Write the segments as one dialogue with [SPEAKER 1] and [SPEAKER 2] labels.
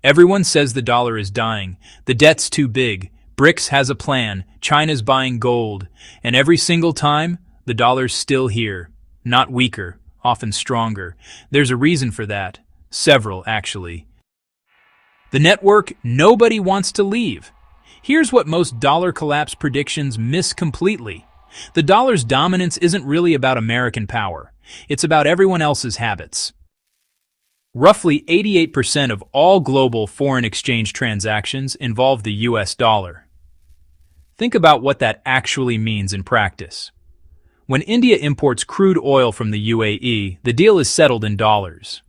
[SPEAKER 1] Everyone says the dollar is dying, the debt's too big, BRICS has a plan, China's buying gold, and every single time, the dollar's still here. Not weaker, often stronger. There's a reason for that. Several, actually. The network nobody wants to leave. Here's what most dollar collapse predictions miss completely. The dollar's dominance isn't really about American power. It's about everyone else's habits. Roughly 88% of all global foreign exchange transactions involve the US dollar. Think about what that actually means in practice. When India imports crude oil from the UAE, the deal is settled in dollars.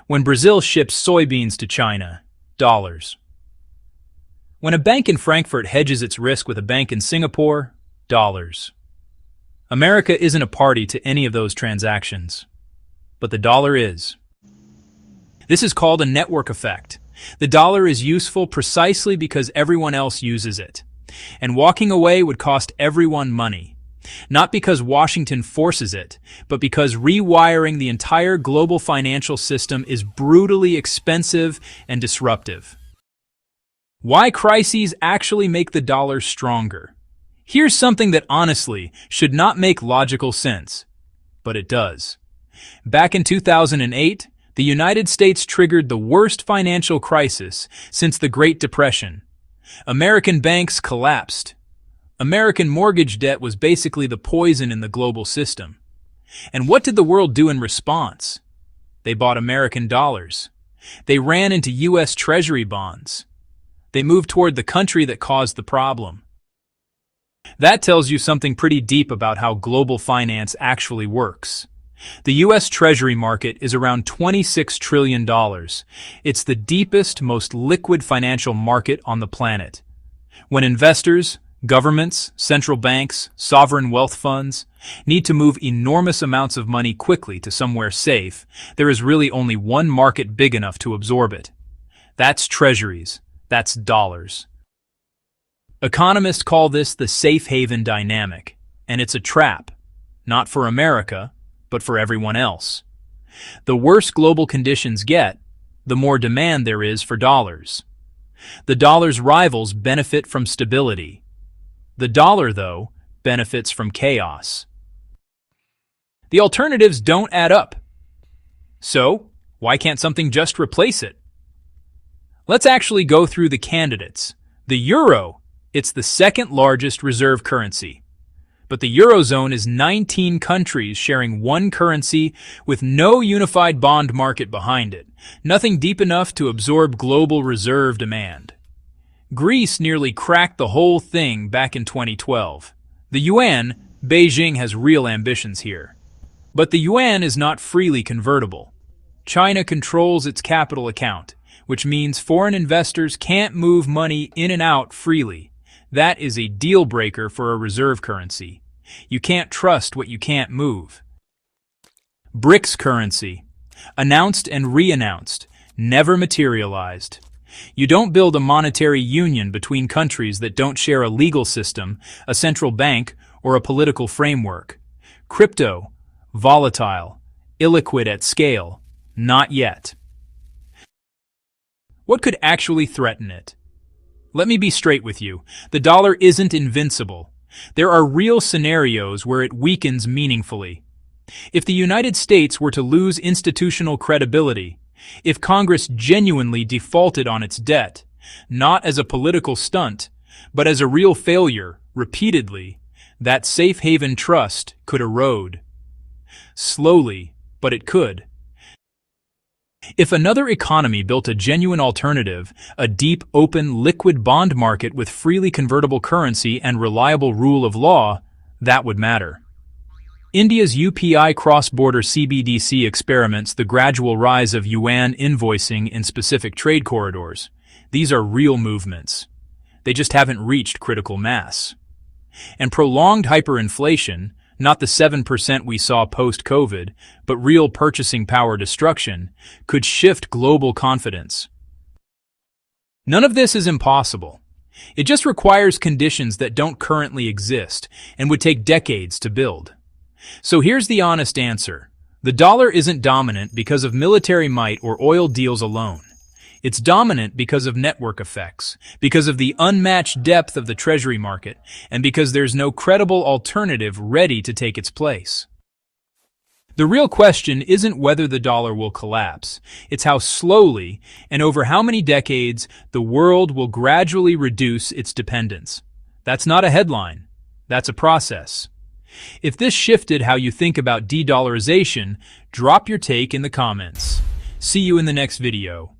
[SPEAKER 1] When Brazil ships soybeans to China, dollars. When a bank in Frankfurt hedges its risk with a bank in Singapore, dollars. America isn't a party to any of those transactions, but the dollar is. This is called a network effect. The dollar is useful precisely because everyone else uses it. And walking away would cost everyone money. Not because Washington forces it, but because rewiring the entire global financial system is brutally expensive and disruptive. Why crises actually make the dollar stronger? Here's something that honestly should not make logical sense, but it does. Back in 2008, the United States triggered the worst financial crisis since the Great Depression. American banks collapsed. American mortgage debt was basically the poison in the global system. And what did the world do in response? They bought American dollars. They ran into U.S. Treasury bonds. They moved toward the country that caused the problem. That tells you something pretty deep about how global finance actually works. The U.S. Treasury market is around $26 trillion. It's the deepest, most liquid financial market on the planet. When investors, governments, central banks, sovereign wealth funds need to move enormous amounts of money quickly to somewhere safe, there is really only one market big enough to absorb it. That's treasuries. That's dollars. Economists call this the safe haven dynamic, and it's a trap, not for America, but for everyone else. The worse global conditions get, the more demand there is for dollars. The dollar's rivals benefit from stability. The dollar, though, benefits from chaos. The alternatives don't add up. So, why can't something just replace it? Let's actually go through the candidates. The euro, it's the second largest reserve currency. But the Eurozone is 19 countries sharing one currency with no unified bond market behind it, nothing deep enough to absorb global reserve demand. Greece nearly cracked the whole thing back in 2012. The yuan, Beijing has real ambitions here. But the yuan is not freely convertible. China controls its capital account, which means foreign investors can't move money in and out freely. That is a deal breaker for a reserve currency. You can't trust what you can't move. BRICS currency. Announced and re-announced. Never materialized. You don't build a monetary union between countries that don't share a legal system, a central bank, or a political framework. Crypto. Volatile. Illiquid at scale. Not yet. What could actually threaten it? Let me be straight with you. The dollar isn't invincible. There are real scenarios where it weakens meaningfully. If the United States were to lose institutional credibility, if Congress genuinely defaulted on its debt, not as a political stunt, but as a real failure, repeatedly, that safe haven trust could erode. Slowly, but it could. If another economy built a genuine alternative, a deep, open, liquid bond market with freely convertible currency and reliable rule of law, that would matter. India's UPI cross-border CBDC experiments the gradual rise of yuan invoicing in specific trade corridors. These are real movements. They just haven't reached critical mass. And prolonged hyperinflation, not the 7% we saw post-COVID, but real purchasing power destruction, could shift global confidence. None of this is impossible. It just requires conditions that don't currently exist and would take decades to build. So here's the honest answer. The dollar isn't dominant because of military might or oil deals alone. It's dominant because of network effects, because of the unmatched depth of the treasury market, and because there's no credible alternative ready to take its place. The real question isn't whether the dollar will collapse. It's how slowly and over how many decades the world will gradually reduce its dependence. That's not a headline. That's a process. If this shifted how you think about de-dollarization, drop your take in the comments. See you in the next video.